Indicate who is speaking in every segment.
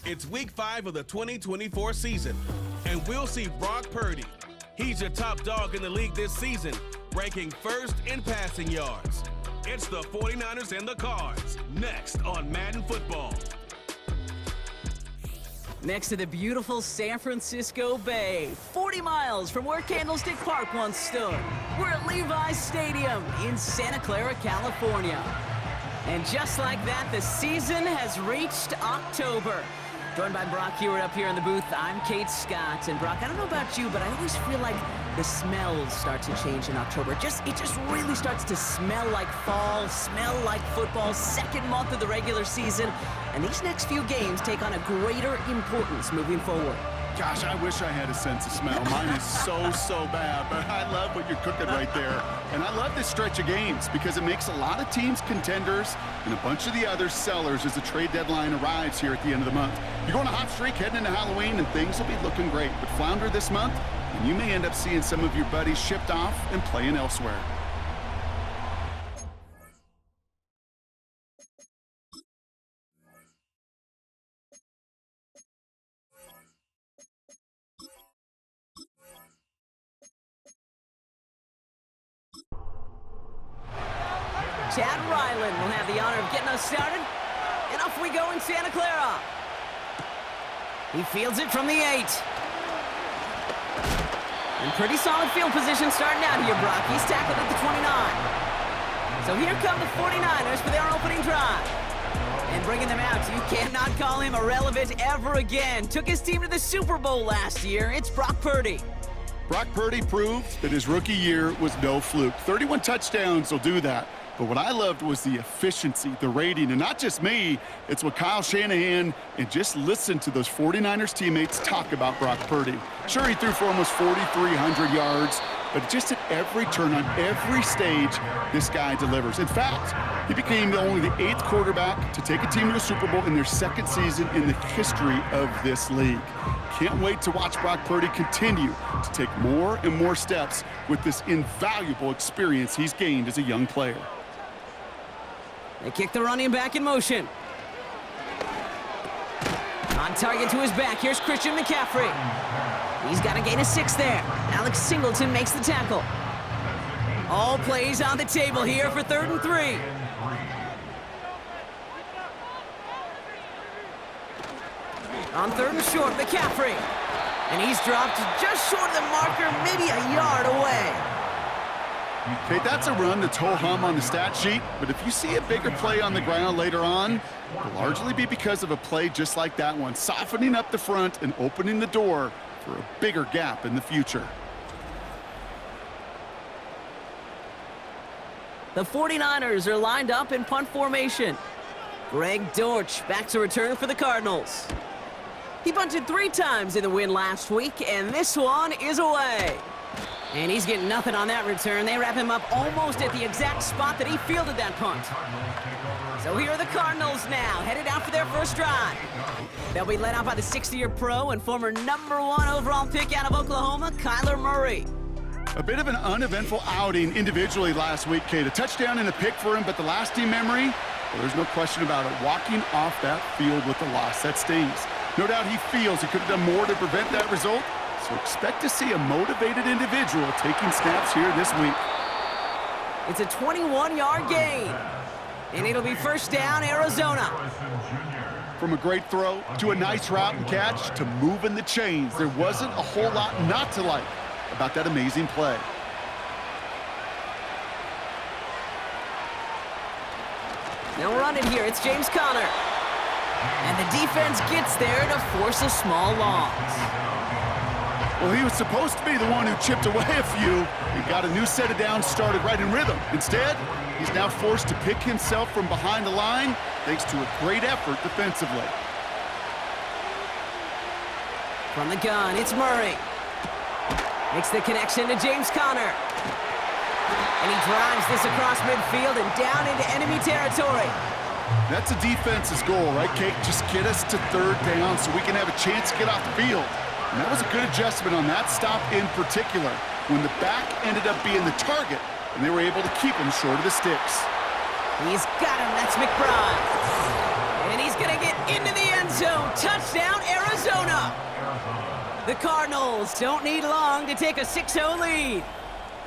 Speaker 1: It's week 5 of the 2024 season, and we'll see Brock Purdy. He's your top dog in the league this season, ranking first in passing yards. It's the 49ers and the Cards, next on Madden Football.
Speaker 2: Next to the beautiful San Francisco Bay, 40 miles from where Candlestick Park once stood, we're at Levi's Stadium in Santa Clara, California. And just like that, the season has reached October. Joined by Brock Hewitt up here in the booth, I'm Kate Scott. And Brock, I don't know about you, but I always feel like the smells start to change in October. It just really starts to smell like fall, smell like football, second month of the regular season. And these next few games take on a greater importance moving forward.
Speaker 3: Gosh, I wish I had a sense of smell. Mine is so bad, but I love what you're cooking right there. And I love this stretch of games because it makes a lot of teams contenders and a bunch of the others sellers as the trade deadline arrives here at the end of the month. You're going on a hot streak heading into Halloween and things will be looking great. But flounder this month, and you may end up seeing some of your buddies shipped off and playing elsewhere.
Speaker 2: Chad Ryland will have the honor of getting us started. And off we go in Santa Clara. He fields it from the 8. And pretty solid field position starting out here, Brock. He's tackled at the 29. So here come the 49ers for their opening drive. And bringing them out, you cannot call him irrelevant ever again. Took his team to the Super Bowl last year. It's Brock Purdy.
Speaker 3: Brock Purdy proved that his rookie year was no fluke. 31 touchdowns will do that. But what I loved was the efficiency, the rating, and not just me, it's what Kyle Shanahan and just listen to those 49ers teammates talk about Brock Purdy. Sure, he threw for almost 4,300 yards, but just at every turn, on every stage, this guy delivers. In fact, he became only the 8th quarterback to take a team to a Super Bowl in their 2nd season in the history of this league. Can't wait to watch Brock Purdy continue to take more and more steps with this invaluable experience he's gained as a young player.
Speaker 2: They kick the running back in motion. On target to his back, here's Christian McCaffrey. He's got a gain of 6 there. Alex Singleton makes the tackle. All plays on the table here for 3rd and 3. On 3rd and short, McCaffrey. And he's dropped just short of the marker, maybe a yard away.
Speaker 3: Okay, that's a run that's ho-hum on the stat sheet, but if you see a bigger play on the ground later on, it'll largely be because of a play just like that one, softening up the front and opening the door for a bigger gap in the future.
Speaker 2: The 49ers are lined up in punt formation. Greg Dortch back to return for the Cardinals. He punted 3 times in the win last week, and this one is away. And he's getting nothing on that return. They wrap him up almost at the exact spot that he fielded that punt. So here are the Cardinals now, headed out for their first drive. They'll be led out by the 60-year pro and former #1 overall pick out of Oklahoma, Kyler Murray.
Speaker 3: A bit of an uneventful outing individually last week, Kate. A touchdown and a pick for him, but the lasting memory, well, there's no question about it. Walking off that field with the loss, that stings. No doubt he feels he could have done more to prevent that result. So expect to see a motivated individual taking snaps here this week.
Speaker 2: It's a 21-yard gain. And it'll be first down, Arizona.
Speaker 3: From a great throw to a nice route and catch to moving the chains, there wasn't a whole lot not to like about that amazing play.
Speaker 2: They'll run it here. It's James Conner. And the defense gets there to force a small loss.
Speaker 3: Well, he was supposed to be the one who chipped away a few. He got a new set of downs started right in rhythm. Instead, he's now forced to pick himself from behind the line thanks to a great effort defensively.
Speaker 2: From the gun, it's Murray. Makes the connection to James Conner. And he drives this across midfield and down into enemy territory.
Speaker 3: That's a defense's goal, right, Kate? Just get us to 3rd down so we can have a chance to get off the field. And that was a good adjustment on that stop in particular, when the back ended up being the target, and they were able to keep him short of the sticks.
Speaker 2: He's got him. That's McBride. And he's going to get into the end zone. Touchdown, Arizona. The Cardinals don't need long to take a 6-0 lead.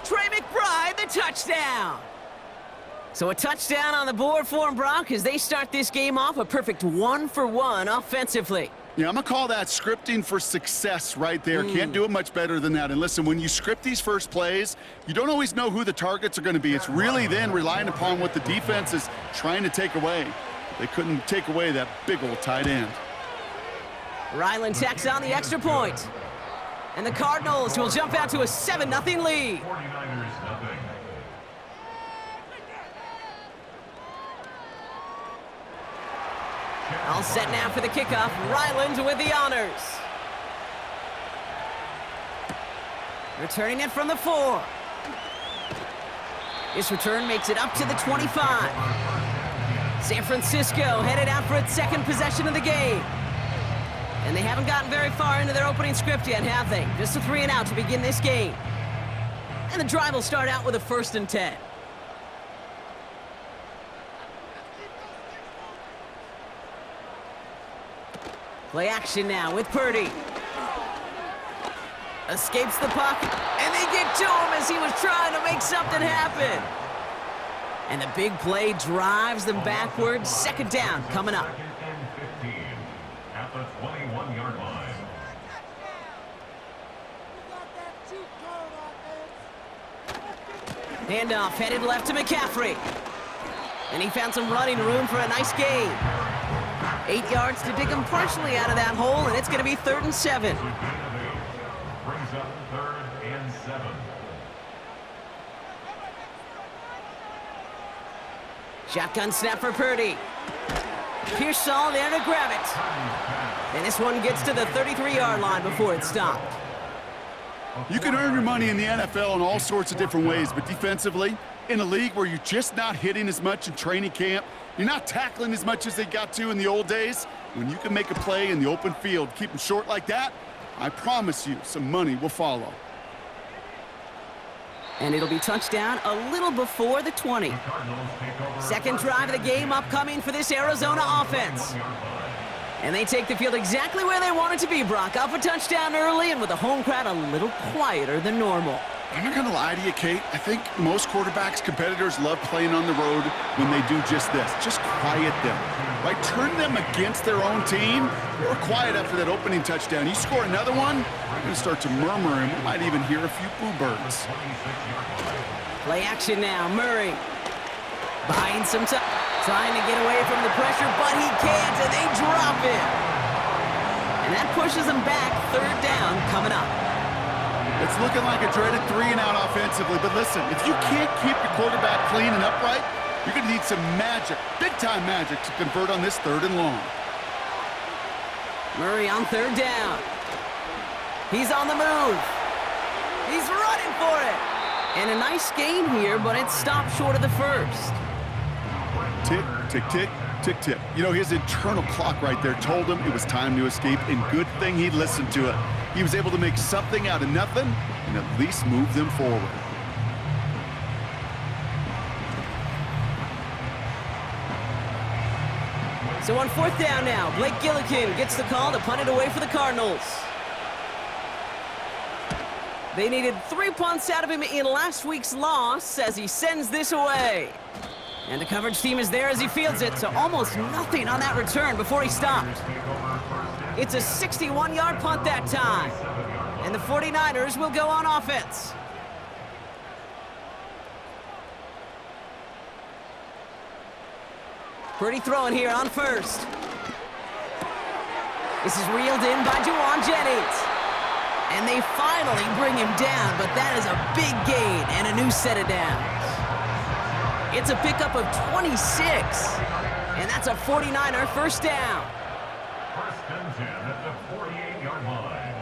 Speaker 2: Trey McBride, the touchdown. So a touchdown on the board for them, Brock, as they start this game off a perfect 1-for-1 offensively.
Speaker 3: Yeah, I'm going to call that scripting for success right there. Can't do it much better than that. And listen, when you script these first plays, you don't always know who the targets are going to be. It's really then relying upon what the defense is trying to take away. They couldn't take away that big old tight end.
Speaker 2: Ryland tacks on the extra point. And the Cardinals will jump out to a 7-0 lead. All set now for the kickoff. Ryland with the honors. Returning it from the 4. This return makes it up to the 25. San Francisco headed out for its second possession of the game. And they haven't gotten very far into their opening script yet, have they? Just a 3-and-out to begin this game. And the drive will start out with a 1st and 10. Play action now with Purdy. Escapes the puck, and they get to him as he was trying to make something happen. And the big play drives them backwards. 2nd down coming up.
Speaker 4: At the 21-yard line.
Speaker 2: Handoff headed left to McCaffrey. And he found some running room for a nice gain. 8 yards to dig him partially out of that hole, and it's going to be 3rd and 7.
Speaker 4: Brings up 3rd and 7.
Speaker 2: Shotgun snap for Purdy. Pearsall there to grab it. And this one gets to the 33-yard line before it's stopped.
Speaker 3: You can earn your money in the NFL in all sorts of different ways, but defensively, in a league where you're just not hitting as much in training camp, you're not tackling as much as they got to in the old days, when you can make a play in the open field, keep them short like that, I promise you some money will follow.
Speaker 2: And it'll be touchdown a little before the 20. Second drive of the game upcoming for this Arizona offense. And they take the field exactly where they want it to be, Brock. Up a touchdown early and with the home crowd a little quieter than normal.
Speaker 3: I'm not going to lie to you, Kate. I think most quarterbacks, competitors love playing on the road when they do just this. Just quiet them. Right? Turn them against their own team. They were quiet after that opening touchdown. You score another one, they're going to start to murmur, and we might even hear a few boo birds.
Speaker 2: Play action now. Murray buying some time. Trying to get away from the pressure, but he can't, and they drop him. And that pushes them back. 3rd down coming up.
Speaker 3: It's looking like a dreaded 3-and-out offensively, but listen, if you can't keep your quarterback clean and upright, you're going to need some magic, big-time magic, to convert on this 3rd and long.
Speaker 2: Murray on 3rd down. He's on the move. He's running for it. And a nice gain here, but it's stopped short of the 1st.
Speaker 3: Tick, tick, tick, tick, tick. You know, his internal clock right there told him it was time to escape, and good thing he listened to it. He was able to make something out of nothing and at least move them forward.
Speaker 2: So on 4th down now, Blake Gillikin gets the call to punt it away for the Cardinals. They needed 3 punts out of him in last week's loss as he sends this away. And the coverage team is there as he fields it, so almost nothing on that return before he stopped. It's a 61-yard punt that time. And the 49ers will go on offense. Purdy throwing here on 1st. This is reeled in by Juwan Jennings. And they finally bring him down, but that is a big gain and a new set of downs. It's a pickup of 26, and that's a 49er 1st down.
Speaker 4: 1st and 10 at the 48-yard line.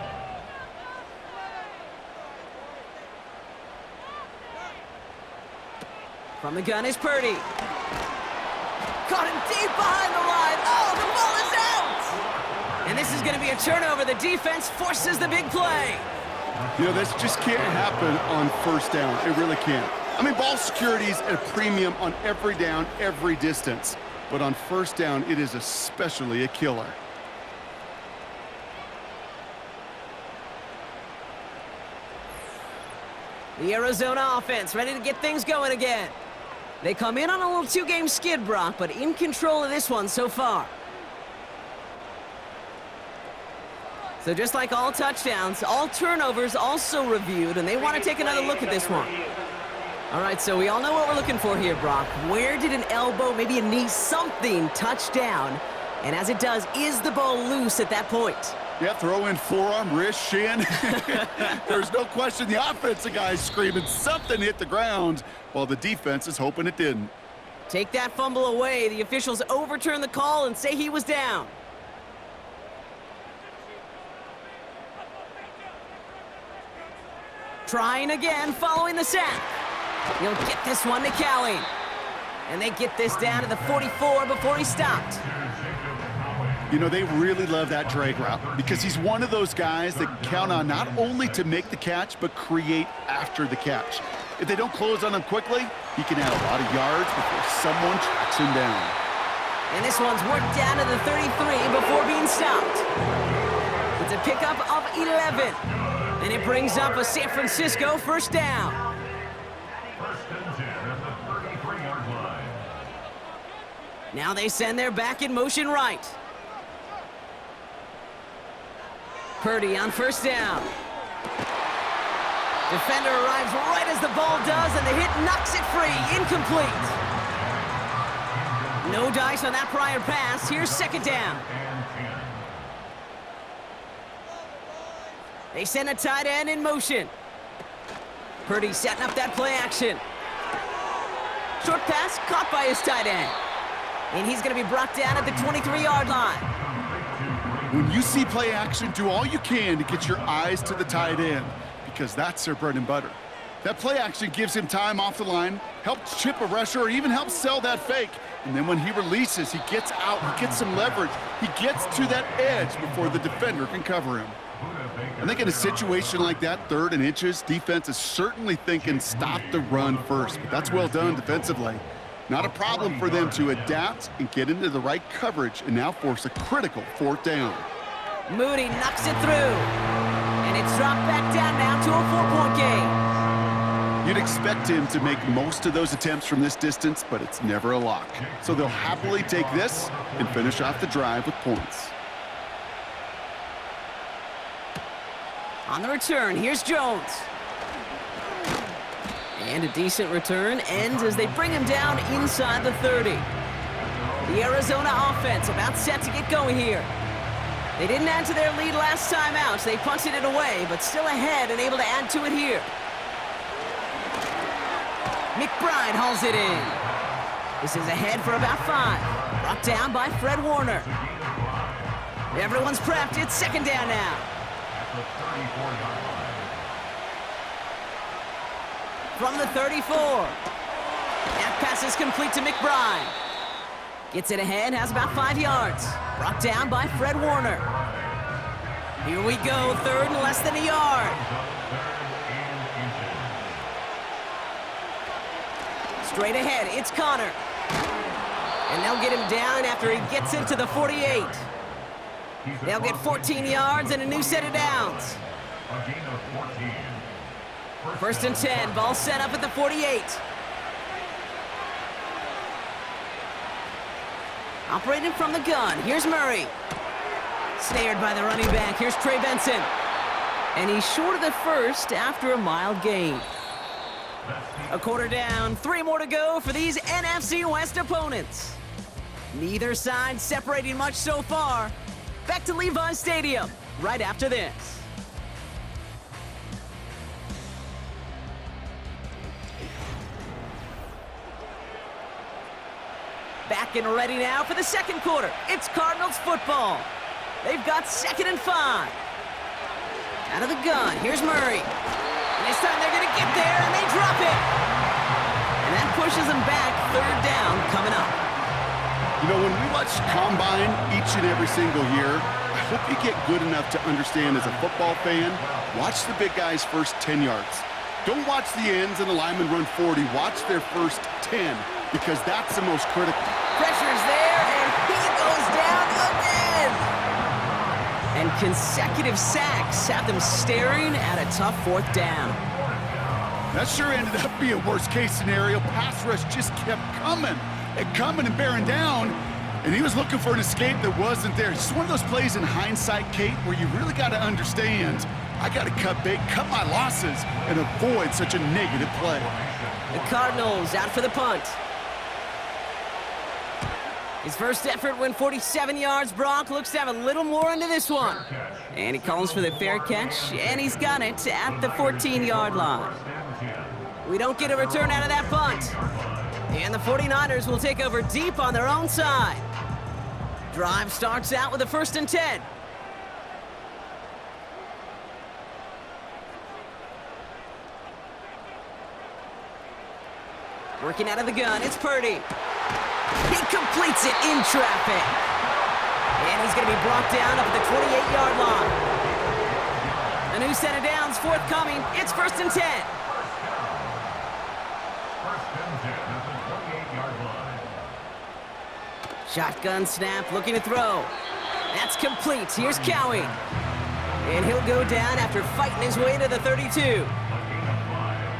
Speaker 2: From the gun is Purdy. Caught him deep behind the line. Oh, the ball is out! And this is going to be a turnover. The defense forces the big play.
Speaker 3: You know, this just can't happen on 1st down. It really can't. I mean, ball security is at a premium on every down, every distance. But on 1st down, it is especially a killer.
Speaker 2: The Arizona offense ready to get things going again. They come in on a little two-game skid, Brock, but in control of this one so far. So just like all touchdowns, all turnovers also reviewed, and they want to take another look at this one. All right, so we all know what we're looking for here, Brock. Where did an elbow, maybe a knee, something touch down? And as it does, is the ball loose at that point?
Speaker 3: Yeah, throw in forearm, wrist, shin. There's no question the offensive guy's screaming something hit the ground while the defense is hoping it didn't.
Speaker 2: Take that fumble away. The officials overturn the call and say he was down. Trying again, following the sack. He'll get this one to Callie. And they get this down to the 44 before he stopped.
Speaker 3: You know, they really love that drag route because he's one of those guys that can count on not only to make the catch, but create after the catch. If they don't close on him quickly, he can add a lot of yards before someone tracks him down.
Speaker 2: And this one's worked down to the 33 before being stopped. It's a pickup of 11. And it brings up a San Francisco first down.
Speaker 4: First and 10 at the 33-yard line.
Speaker 2: Now they send their back in motion right. Purdy on first down. Defender arrives right as the ball does, and the hit knocks it free. Incomplete. No dice on that prior pass. Here's second down. They send a tight end in motion. Purdy setting up that play action. Short pass caught by his tight end. And he's going to be brought down at the 23-yard line.
Speaker 3: When you see play action, do all you can to get your eyes to the tight end because that's their bread and butter. That play action gives him time off the line, helps chip a rusher, or even helps sell that fake. And then when he releases, he gets out, he gets some leverage. He gets to that edge before the defender can cover him. I think in a situation like that, 3rd and inches, defense is certainly thinking stop the run first. But that's well done defensively. Not a problem for them to adapt and get into the right coverage and now force a critical 4th down.
Speaker 2: Moody knocks it through. And it's dropped back down now to a 4-point game.
Speaker 3: You'd expect him to make most of those attempts from this distance, but it's never a lock. So they'll happily take this and finish off the drive with points.
Speaker 2: On the return, here's Jones. And a decent return ends as they bring him down inside the 30. The Arizona offense about set to get going here. They didn't add to their lead last time out, so they punted it away, but still ahead and able to add to it here. McBride hauls it in. This is ahead for about 5. Brought down by Fred Warner. Everyone's prepped. It's second down now. From the 34. That pass is complete to McBride. Gets it ahead, has about 5 yards. Brought down by Fred Warner. Here we go, 3rd and less than a yard. Straight ahead, it's Connor. And they'll get him down after he gets into the 48. They'll get 14 yards and a new set of downs.
Speaker 4: A gain of 14.
Speaker 2: First and 10, ball set up at the 48. Operating from the gun, here's Murray. Snared by the running back, here's Trey Benson. And he's short of the first after a mild gain. A quarter down, 3 more to go for these NFC West opponents. Neither side separating much so far. Back to Levi's Stadium right after this. Back and ready now for the second quarter. It's Cardinals football. They've got 2nd and 5. Out of the gun, here's Murray. And this time they're going to get there, and they drop it. And that pushes them back, 3rd down coming up.
Speaker 3: You know, when we watch Combine each and every single year, I hope you get good enough to understand as a football fan, watch the big guys' first 10 yards. Don't watch the ends and the linemen run 40. Watch their first 10, because that's the most critical.
Speaker 2: Pressure's there, and he goes down again. And consecutive sacks have them staring at a tough 4th down.
Speaker 3: That sure ended up being a worst-case scenario. Pass rush just kept coming and bearing down, and he was looking for an escape that wasn't there. It's just one of those plays in hindsight, Kate, where you really got to understand, I got to cut bait, cut my losses, and avoid such a negative play.
Speaker 2: The Cardinals out for the punt. His first effort went 47 yards. Brock looks to have a little more into this one. And he calls for the fair catch, and he's got it at the 14-yard line. We don't get a return out of that punt. And the 49ers will take over deep on their own side. Drive starts out with a 1st and 10. Working out of the gun, it's Purdy. He completes it in traffic. And he's going to be brought down up at the 28-yard line. A new set of downs forthcoming. It's 1st and 10. Shotgun snap, looking to throw. That's complete. Here's Cowie. And he'll go down after fighting his way to the 32.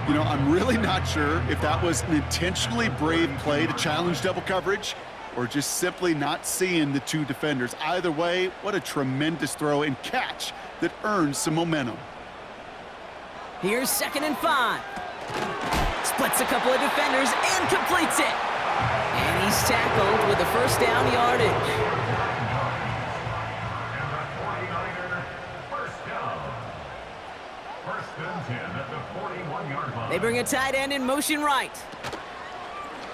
Speaker 3: You know, I'm really not sure if that was an intentionally brave play to challenge double coverage or just simply not seeing the two defenders. Either way, what a tremendous throw and catch that earns some momentum.
Speaker 2: Here's 2nd and 5. Splits a couple of defenders and completes it. And he's tackled with the 1st down yardage. They bring a tight end in motion right.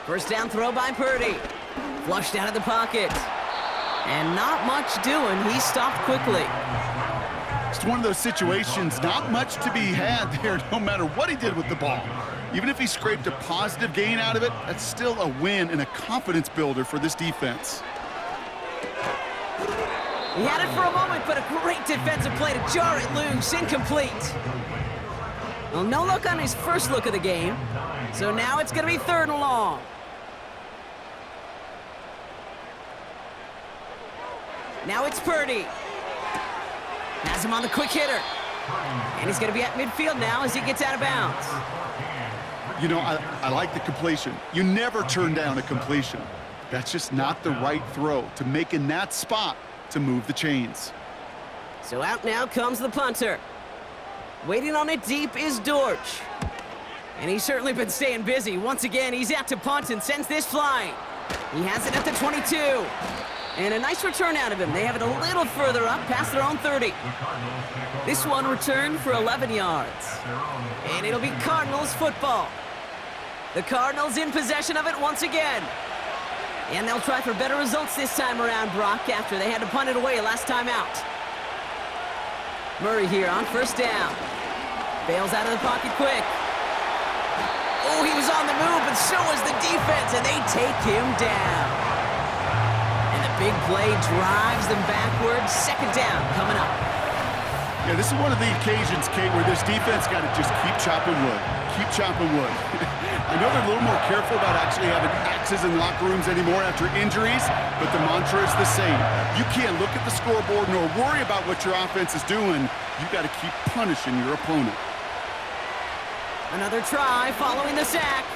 Speaker 2: 1st down throw by Purdy. Flushed out of the pocket. And not much doing. He stopped quickly.
Speaker 3: It's one of those situations, not much to be had there no matter what he did with the ball. Even if he scraped a positive gain out of it, that's still a win and a confidence builder for this defense.
Speaker 2: He had it for a moment, but a great defensive play to jar it loose. Incomplete. Well, no look on his first look of the game. So now it's going to be 3rd and long. Now it's Purdy. Has him on the quick hitter. And he's going to be at midfield now as he gets out of bounds.
Speaker 3: You know, I like the completion. You never turn down a completion. That's just not the right throw to make in that spot to move the chains.
Speaker 2: So out now comes the punter. Waiting on it deep is Dortch. And he's certainly been staying busy. Once again, he's out to punt and sends this flying. He has it at the 22. And a nice return out of him. They have it a little further up past their own 30. This one returned for 11 yards. And it'll be Cardinals football. The Cardinals in possession of it once again. And they'll try for better results this time around, Brock, after they had to punt it away last time out. Murray here on 1st down. Bails out of the pocket quick. Oh, he was on the move, but so was the defense, and they take him down. And the big play drives them backwards. 2nd down coming up.
Speaker 3: Yeah, this is one of the occasions, Kate, where this defense got to just keep chopping wood. Keep chopping wood. I know they're a little more careful about actually having axes in locker rooms anymore after injuries, but the mantra is the same. You can't look at the scoreboard nor worry about what your offense is doing. You got to keep punishing your opponent.
Speaker 2: Another try following the sack.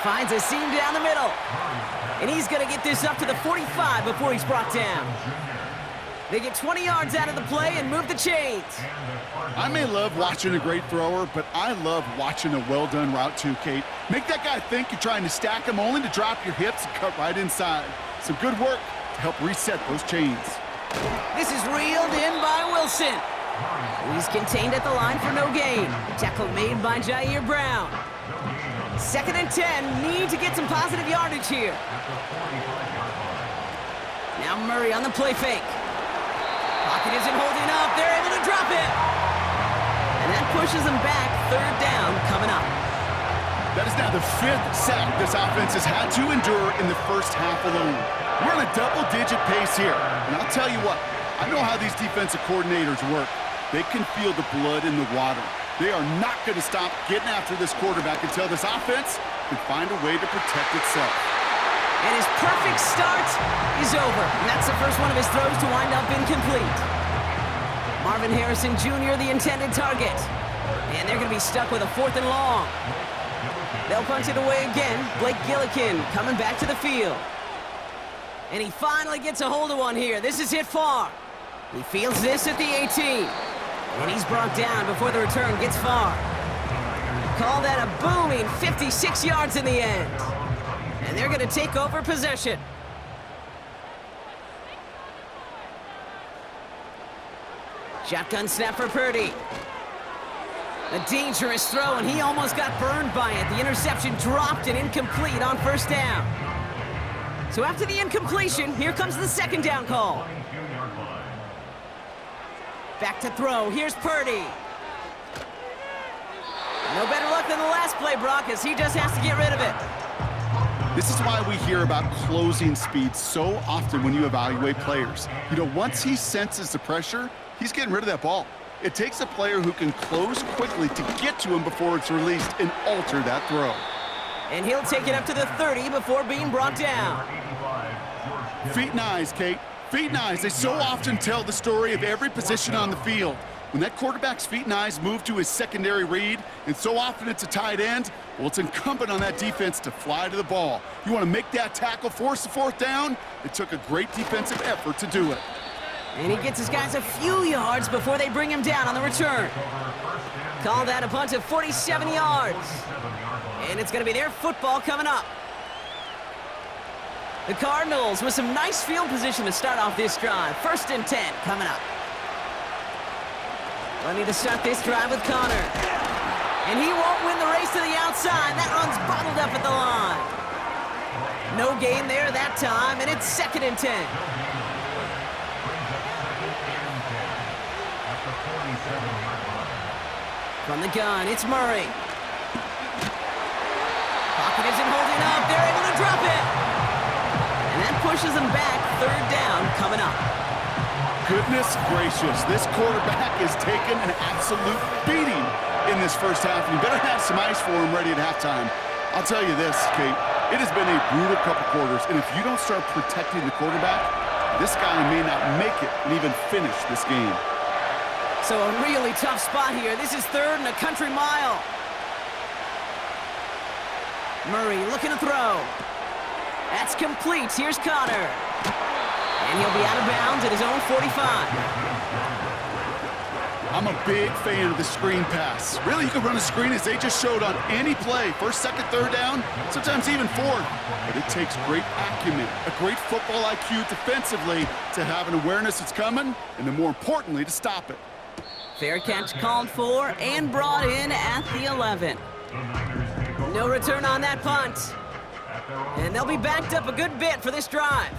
Speaker 2: Finds a seam down the middle. And he's going to get this up to the 45 before he's brought down. They get 20 yards out of the play and move the chains.
Speaker 3: I may love watching a great thrower, but I love watching a well-done route too, Kate. Make that guy think you're trying to stack him only to drop your hips and cut right inside. Some good work to help reset those chains.
Speaker 2: This is reeled in by Wilson. He's contained at the line for no gain. Tackle made by Jair Brown. 2nd and 10. Need to get some positive yardage here. Now Murray on the play fake. Pocket isn't holding up. They're able to drop it. And that pushes them back. 3rd down coming up.
Speaker 3: That is now the 5th sack this offense has had to endure in the first half alone. We're on a double-digit pace here. And I'll tell you what, I know how these defensive coordinators work. They can feel the blood in the water. They are not going to stop getting after this quarterback until this offense can find a way to protect itself.
Speaker 2: And his perfect start is over. And that's the first one of his throws to wind up incomplete. Marvin Harrison Jr., the intended target. And they're going to be stuck with a 4th and long. They'll punt it away again. Blake Gillikin coming back to the field. And he finally gets a hold of one here. This is hit far. He fields this at the 18. And he's brought down before the return gets far. Call that a booming 56 yards in the end. And they're going to take over possession. Shotgun snap for Purdy. A dangerous throw, and he almost got burned by it. The interception dropped and incomplete on 1st down. So after the incompletion, here comes the 2nd down call. Back to throw. Here's Purdy. No better luck than the last play, Brock, as he just has to get rid of it.
Speaker 3: This is why we hear about closing speed so often when you evaluate players. You know, once he senses the pressure, he's getting rid of that ball. It takes a player who can close quickly to get to him before it's released and alter that throw.
Speaker 2: And he'll take it up to the 30 before being brought down.
Speaker 3: Feet and eyes, Kate. Feet and eyes, they so often tell the story of every position on the field. When that quarterback's feet and eyes move to his secondary read, and so often it's a tight end, well, it's incumbent on that defense to fly to the ball. You want to make that tackle, force the 4th down? It took a great defensive effort to do it.
Speaker 2: And he gets his guys a few yards before they bring him down on the return. Call that a punt of 47 yards. And it's going to be their football coming up. The Cardinals with some nice field position to start off this drive. 1st and 10 coming up. Ready to start this drive with Connor. And he won't win the race to the outside. That run's bottled up at the line. No gain there that time, and it's 2nd and 10. From the gun, it's Murray. Pocket isn't holding up. They're able to drop it. And that pushes them back. 3rd down coming up.
Speaker 3: Goodness gracious, this quarterback is taking an absolute beating in this 1st half, and you better have some ice for him ready at halftime. I'll tell you this, Kate, it has been a brutal couple quarters, and if you don't start protecting the quarterback, this guy may not make it and even finish this game.
Speaker 2: So a really tough spot here. This is 3rd and a country mile. Murray looking to throw. That's complete. Here's Connor. And he'll be out of bounds at his own 45.
Speaker 3: I'm a big fan of the screen pass. Really, you can run a screen as they just showed on any play. 1st, 2nd, 3rd down, sometimes even 4th. But it takes great acumen, a great football IQ defensively to have an awareness it's coming, and then more importantly, to stop it.
Speaker 2: Fair catch called for and brought in at the 11. No return on that punt. And they'll be backed up a good bit for this drive.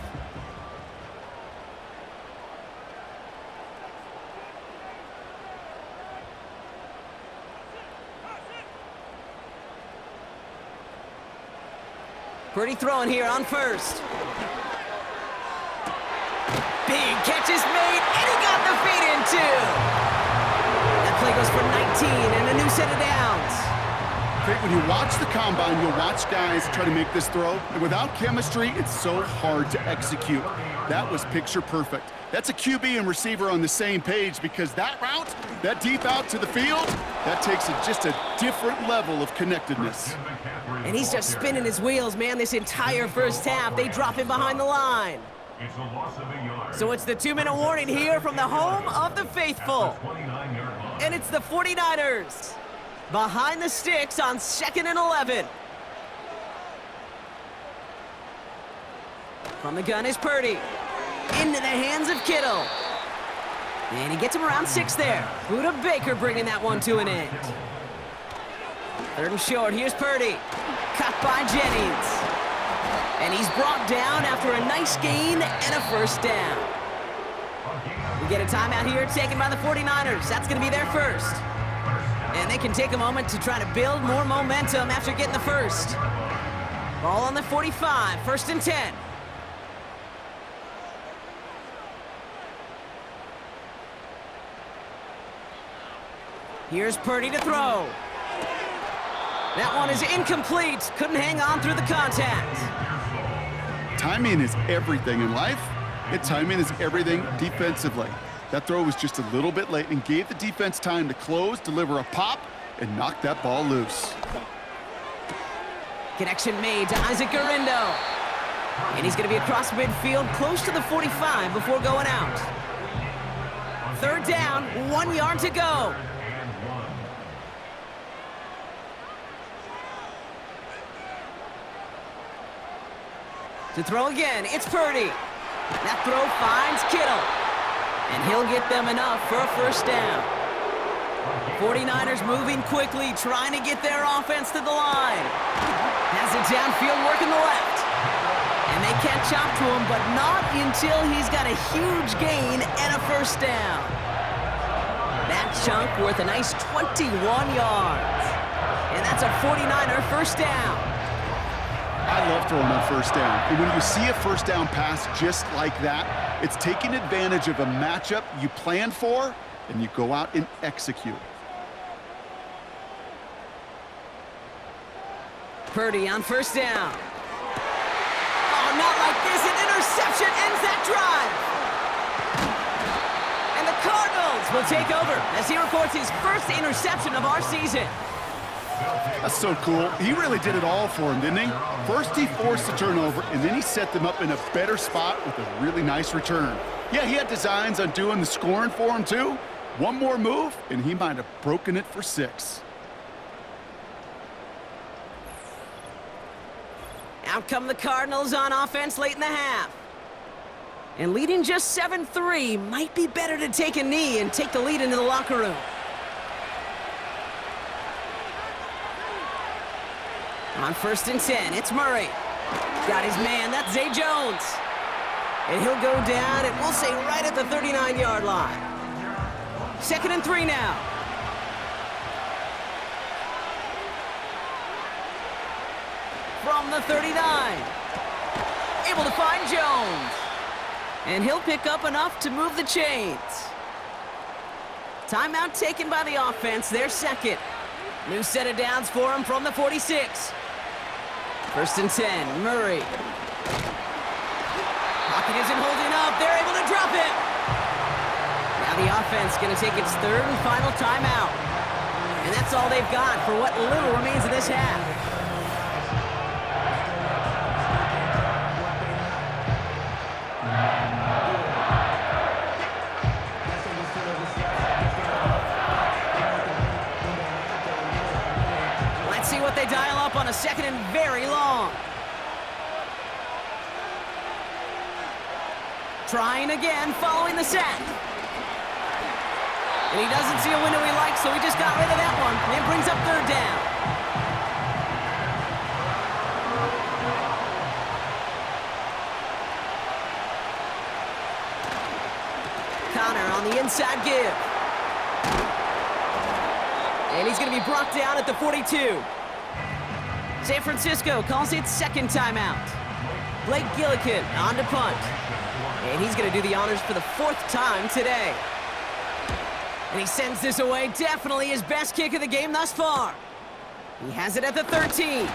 Speaker 2: Pretty throwing here on 1st. Big catch is made, and he got the feet in too. That play goes for 19 and a new set of downs.
Speaker 3: When you watch the combine, you'll watch guys try to make this throw, and without chemistry, it's so hard to execute. That was picture perfect. That's a QB and receiver on the same page, because that route, that deep out to the field, that takes just a different level of connectedness.
Speaker 2: And he's just spinning his wheels, man, this entire 1st half. They drop him behind the line. So it's the 2-minute warning here from the home of the faithful. And it's the 49ers behind the sticks on 2nd and 11. From the gun is Purdy. Into the hands of Kittle. And he gets him around 6 there. Buda Baker bringing that one to an end. 3rd and short, here's Purdy. Cut by Jennings. And he's brought down after a nice gain and a 1st down. We get a timeout here taken by the 49ers. That's going to be their 1st. And they can take a moment to try to build more momentum after getting the 1st. Ball on the 45, 1st and 10. Here's Purdy to throw. That one is incomplete. Couldn't hang on through the contact.
Speaker 3: Timing is everything in life, and timing is everything defensively. That throw was just a little bit late and gave the defense time to close, deliver a pop, and knock that ball loose.
Speaker 2: Connection made to Isaac Garindo. And he's going to be across midfield, close to the 45 before going out. Third down, 1 yard to go. To throw again, it's Purdy. That throw finds Kittle. And he'll get them enough for a first down. 49ers moving quickly, trying to get their offense to the line. Has it downfield, working the left. And they catch up to him, but not until he's got a huge gain and a first down. That chunk worth a nice 21 yards. And that's a 49er first down.
Speaker 3: I love throwing on first down. And when you see a first down pass just like that, it's taking advantage of a matchup you planned for, and you go out and execute.
Speaker 2: Purdy on first down. Oh, not like this. An interception ends that drive. And the Cardinals will take over as he records his first interception of our season.
Speaker 3: That's so cool. He really did it all for him, didn't he? First he forced the turnover, and then he set them up in a better spot with a really nice return. Yeah, he had designs on doing the scoring for him, too. One more move, and he might have broken it for 6.
Speaker 2: Out come the Cardinals on offense late in the half. And leading just 7-3, might be better to take a knee and take the lead into the locker room. On first and 10, it's Murray. Got his man, that's Zay Jones. And he'll go down, and we'll say right at the 39-yard line. 2nd and 3 now. From the 39. Able to find Jones. And he'll pick up enough to move the chains. Timeout taken by the offense, their second. New set of downs for him from the 46. 1st and 10, Murray. Pocket isn't holding up. They're able to drop it. Now the offense going to take its third and final timeout. And that's all they've got for what little remains of this half. Let's see what they dial up on a 2nd and very long. Trying again, following the sack. And he doesn't see a window he likes, so he just got rid of that one. And brings up 3rd down. Connor on the inside give. And he's going to be brought down at the 42. San Francisco calls it 2nd timeout. Blake Gillikin on to punt. And he's going to do the honors for the 4th time today. And he sends this away. Definitely his best kick of the game thus far. He has it at the 13.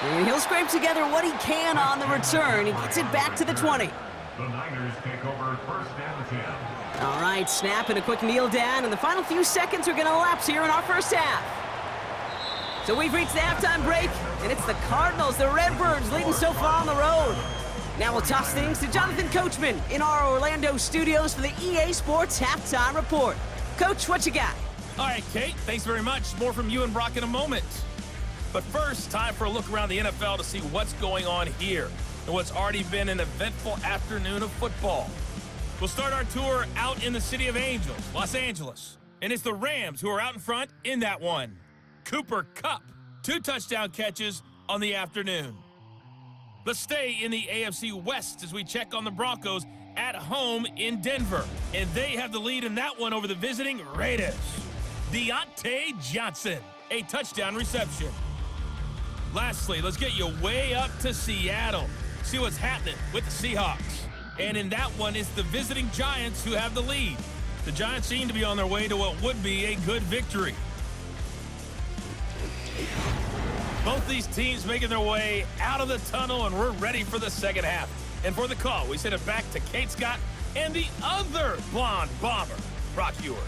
Speaker 2: And he'll scrape together what he can on the return. He gets it back to the 20.
Speaker 4: The Niners take over 1st and 10.
Speaker 2: All right, snap and a quick kneel down. And the final few seconds are going to elapse here in our first half. So we've reached the halftime break. And it's the Cardinals, the Redbirds, leading so far on the road. Now we'll toss things to Jonathan Coachman in our Orlando studios for the EA Sports Halftime Report. Coach, what you got?
Speaker 5: All right, Kate, thanks very much. More from you and Brock in a moment. But first, time for a look around the NFL to see what's going on here and what's already been an eventful afternoon of football. We'll start our tour out in the City of Angels, Los Angeles. And it's the Rams who are out in front in that one. Cooper Kupp, 2 touchdown catches on the afternoon. Let's stay in the AFC West as we check on the Broncos at home in Denver. And they have the lead in that one over the visiting Raiders. Deontay Johnson, a touchdown reception. Lastly, let's get you way up to Seattle. See what's happening with the Seahawks. And in that one, it's the visiting Giants who have the lead. The Giants seem to be on their way to what would be a good victory. Both these teams making their way out of the tunnel, and we're ready for the second half. And for the call, we send it back to Kate Scott and the other blonde bomber, Brock Ewart.